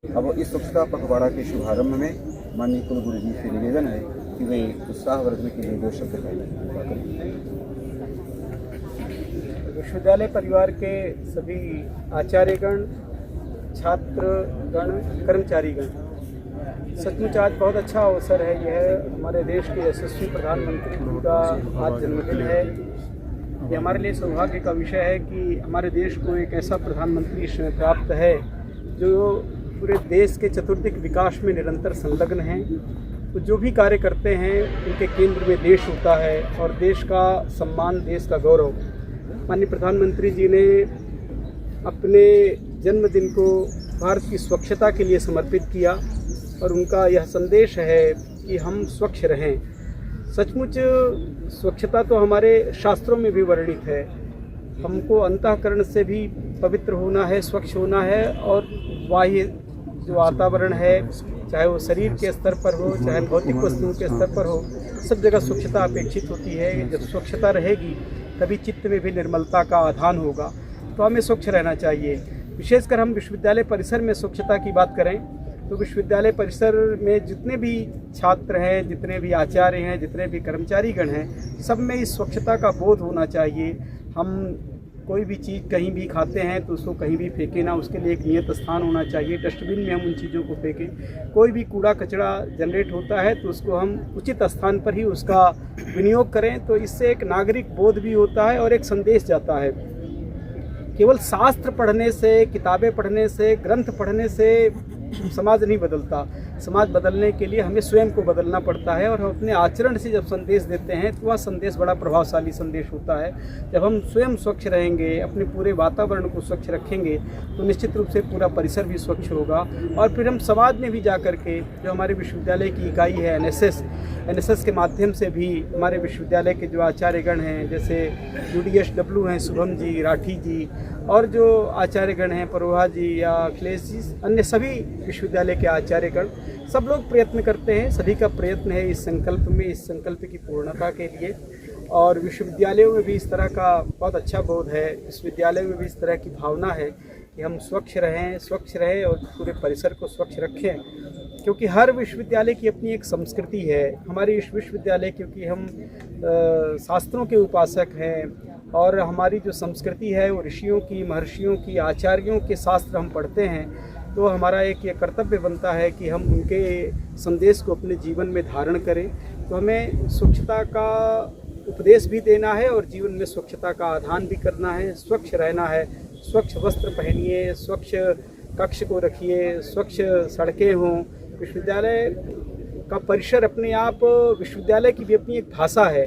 अब इस स्वच्छता पखवाड़ा के शुभारंभ में माननीय कुलगुरु जी से निवेदन है कि वे उत्साहवर्धन के लिए 2 शब्द करें। विश्वविद्यालय परिवार के सभी आचार्यगण, छात्रगण, कर्मचारीगण, सचमुच आज बहुत अच्छा अवसर है। यह हमारे देश के यशस्वी प्रधानमंत्री जी का आज जन्मदिन है। ये हमारे लिए सौभाग्य का विषय है कि हमारे देश को एक ऐसा प्रधानमंत्री प्राप्त है जो पूरे देश के चतुर्दिक विकास में निरंतर संलग्न हैं। तो जो भी कार्य करते हैं उनके केंद्र में देश होता है और देश का सम्मान, देश का गौरव। माननीय प्रधानमंत्री जी ने अपने जन्मदिन को भारत की स्वच्छता के लिए समर्पित किया और उनका यह संदेश है कि हम स्वच्छ रहें। सचमुच स्वच्छता तो हमारे शास्त्रों में भी वर्णित है। हमको अंतःकरण से भी पवित्र होना है, स्वच्छ होना है और बाह्य जो वातावरण है, चाहे वो शरीर के स्तर पर हो, चाहे भौतिक वस्तुओं के स्तर पर हो, सब जगह स्वच्छता अपेक्षित होती है। जब स्वच्छता रहेगी तभी चित्त में भी निर्मलता का आधान होगा। तो हमें स्वच्छ रहना चाहिए। विशेषकर हम विश्वविद्यालय परिसर में स्वच्छता की बात करें तो विश्वविद्यालय परिसर में जितने भी छात्र हैं, जितने भी आचार्य हैं, जितने भी कर्मचारीगण हैं, सब में इस स्वच्छता का बोध होना चाहिए। हम कोई भी चीज़ कहीं भी खाते हैं तो उसको कहीं भी फेंकें ना, उसके लिए एक नियत स्थान होना चाहिए। डस्टबिन में हम उन चीज़ों को फेंकें। कोई भी कूड़ा कचरा जनरेट होता है तो उसको हम उचित स्थान पर ही उसका विनियोग करें। तो इससे एक नागरिक बोध भी होता है और एक संदेश जाता है। केवल शास्त्र पढ़ने से, किताबें पढ़ने से, ग्रंथ पढ़ने से समाज नहीं बदलता। समाज बदलने के लिए हमें स्वयं को बदलना पड़ता है और हम अपने आचरण से जब संदेश देते हैं तो वह संदेश बड़ा प्रभावशाली संदेश होता है। जब हम स्वयं स्वच्छ रहेंगे, अपने पूरे वातावरण को स्वच्छ रखेंगे तो निश्चित रूप से पूरा परिसर भी स्वच्छ होगा। और फिर हम समाज में भी जा कर के जो हमारे विश्वविद्यालय की इकाई है एनएसएस के माध्यम से भी हमारे विश्वविद्यालय के जो आचार्यगण हैं, जैसे UDSW हैं शुभम जी, राठी जी, और जो आचार्यगण हैं परोहा जी या अखिलेश जी, अन्य सभी विश्वविद्यालय के आचार्यगण, सब लोग प्रयत्न करते हैं। सभी का प्रयत्न है इस संकल्प में, इस संकल्प की पूर्णता के लिए। और विश्वविद्यालयों में भी इस तरह का बहुत अच्छा बोध है। विश्वविद्यालय में भी इस तरह की भावना है कि हम स्वच्छ रहें और पूरे परिसर को स्वच्छ रखें। क्योंकि हर विश्वविद्यालय की अपनी एक संस्कृति है। हमारी इस विश्वविद्यालय, क्योंकि हम शास्त्रों के उपासक हैं और हमारी जो संस्कृति है वो ऋषियों की, महर्षियों की, आचार्यों के शास्त्र हम पढ़ते हैं, तो हमारा एक ये कर्तव्य बनता है कि हम उनके संदेश को अपने जीवन में धारण करें। तो हमें स्वच्छता का उपदेश भी देना है और जीवन में स्वच्छता का आधान भी करना है। स्वच्छ रहना है, स्वच्छ वस्त्र पहनिए, स्वच्छ कक्ष को रखिए, स्वच्छ सड़कें हों। विश्वविद्यालय का परिसर अपने आप, विश्वविद्यालय की भी अपनी एक भाषा है।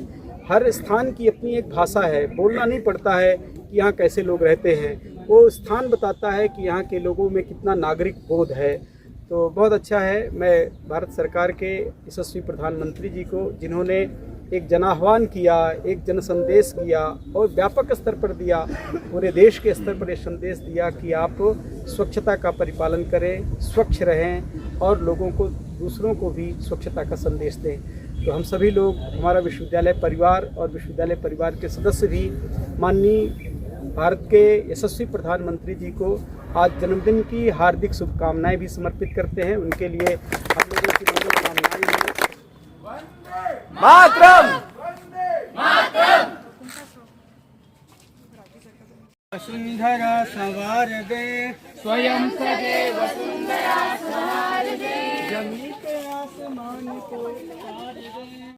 हर स्थान की अपनी एक भाषा है। बोलना नहीं पड़ता है कि यहाँ कैसे लोग रहते हैं, वो स्थान बताता है कि यहाँ के लोगों में कितना नागरिक बोध है। तो बहुत अच्छा है। मैं भारत सरकार के यशस्वी प्रधानमंत्री जी को, जिन्होंने एक जनाह्वान किया, एक जन संदेश किया और व्यापक स्तर पर दिया, पूरे देश के स्तर पर ये संदेश दिया कि आप स्वच्छता का परिपालन करें, स्वच्छ रहें और लोगों को, दूसरों को भी स्वच्छता का संदेश दें। तो हम सभी लोग, हमारा विश्वविद्यालय परिवार और विश्वविद्यालय परिवार के सदस्य भी माननीय भारत के यशस्वी प्रधानमंत्री जी को आज जन्मदिन की हार्दिक शुभकामनाएं भी समर्पित करते हैं। उनके लिए हम लोगों की मंगल कामनाएं हैं। मातरम वसुंधरा संवार दे, स्वयं सदैव वसुंधरा संवार दे, जमीन के आसमान को